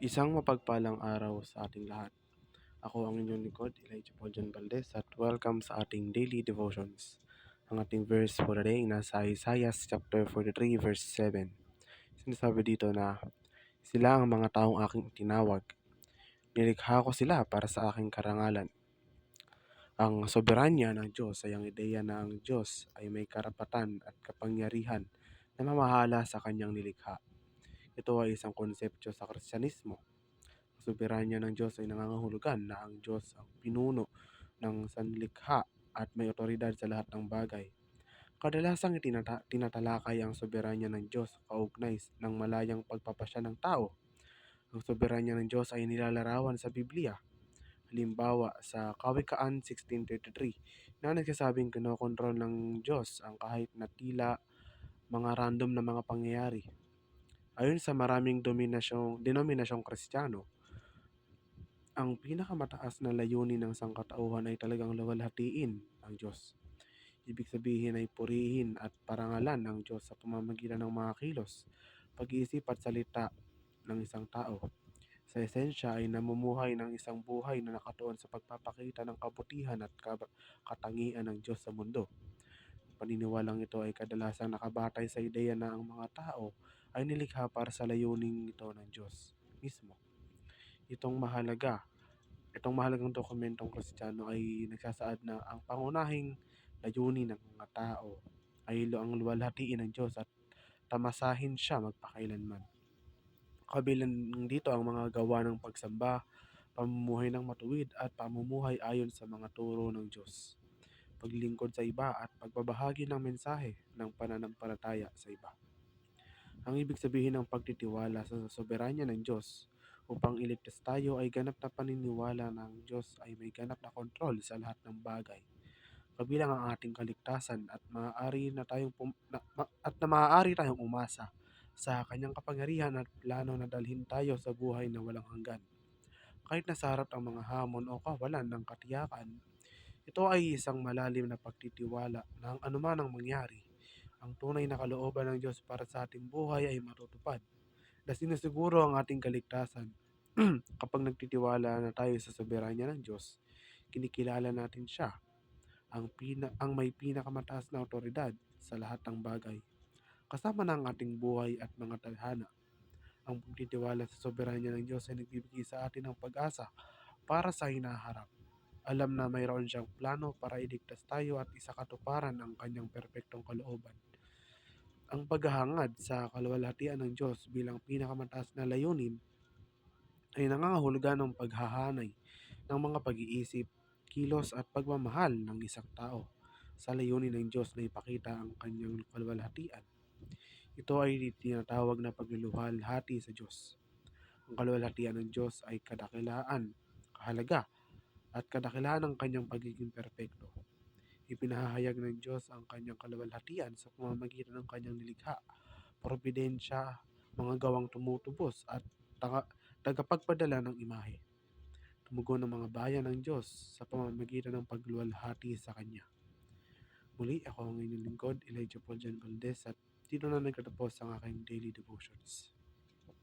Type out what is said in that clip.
Isang mapagpalang araw sa ating lahat. Ako ang inyong lingkod, Elijah Paul John Valdez, at welcome sa ating daily devotions. Ang ating verse for the day nasa Isaiah chapter 43 verse 7. Sinasabi dito na, sila ang mga taong aking tinawag. Nilikha ko sila para sa aking karangalan. Ang soberanya ng Diyos ay ang ideya na ang Diyos ay may karapatan at kapangyarihan na mamahala sa kanyang nilikha. Ito ay isang konsepto sa Kristyanismo. Soberanya ng Diyos ay nangangahulugan na ang Diyos ang pinuno ng sanlilikha at may otoridad sa lahat ng bagay. Kadalasang tinatalakay ang soberanya ng Diyos kaugnay ng malayang pagpapasya ng tao. Ang soberanya ng Diyos ay nilalarawan sa Biblia. Halimbawa sa Kawikaan 16:33 na nagsasabing kinokontrol ng Diyos ang kahit na tila mga random na mga pangyayari. Ayon sa maraming denominasyong Kristiyano, ang pinakamataas na layunin ng sangkatauhan ay talagang luwalhatiin ang Diyos. Ibig sabihin ay purihin at parangalan ang Diyos sa pamamagitan ng mga kilos, pag-iisip at salita ng isang tao. Sa esensya ay namumuhay ng isang buhay na nakatuon sa pagpapakita ng kabutihan at katangian ng Diyos sa mundo. Paniniwalang ito ay kadalasang nakabatay sa ideya na ang mga tao ay nilikha para sa layuning ito ng Diyos mismo. Itong mahalagang dokumentong Kristiyano ay nagsasaad na ang pangunahing layunin ng mga tao ay ang luwalhatiin ng Diyos at tamasahin siya magpakailanman. Kabilang dito ang mga gawa ng pagsamba, pamumuhay ng matuwid at pamumuhay ayon sa mga turo ng Diyos, paglingkod sa iba at pagbabahagi ng mensahe ng pananampalataya sa iba. Ang ibig sabihin ng pagtitiwala sa soberanya ng Diyos upang iligtas tayo ay ganap na paniniwala na ang Diyos ay may ganap na kontrol sa lahat ng bagay, kabilang ang ating kaligtasan at maaari tayong umasa sa kanyang kapangyarihan at plano na dalhin tayo sa buhay na walang hanggan. Kahit nasa harap ang mga hamon o kawalan ng katiyakan, ito ay isang malalim na pagtitiwala na ang anuman ang mangyari, ang tunay na kalooban ng Diyos para sa ating buhay ay matutupad, na sinasiguro ang ating kaligtasan. Kapag nagtitiwala na tayo sa soberanya ng Diyos, kinikilala natin siya, ang may pinakamataas na otoridad sa lahat ng bagay, kasama ng ating buhay at mga tadhana. Ang pagtitiwala sa soberanya ng Diyos ay nagbibigay sa atin ng pag-asa para sa hinaharap. Alam na mayroon siyang plano para iligtas tayo at isakatuparan ang kanyang perpektong kalooban. Ang paghahangad sa kaluwalhatian ng Diyos bilang pinakamataas na layunin ay nangangahulugan ng paghahanay ng mga pag-iisip, kilos at pagmamahal ng isang tao sa layunin ng Diyos na ipakita ang kanyang kaluwalhatian. Ito ay tinatawag na pagluluwalhati sa Diyos. Ang kaluwalhatian ng Diyos ay kadakilaan, kahalaga, at kadakilaan ng kanyang pagiging perpekto. Ipinahahayag ng Diyos ang kanyang kaluwalhatian sa pamamagitan ng kanyang nilikha, probidensya, mga gawang tumutubos at tagapagpadala ng imahe. Tumugon ng mga bayan ng Diyos sa pamamagitan ng pagluwalhati sa Kanya. Muli, ako ang inyong lingkod, Elijah Paul John Valdez, at dito na nagtatapos ang aking daily devotions.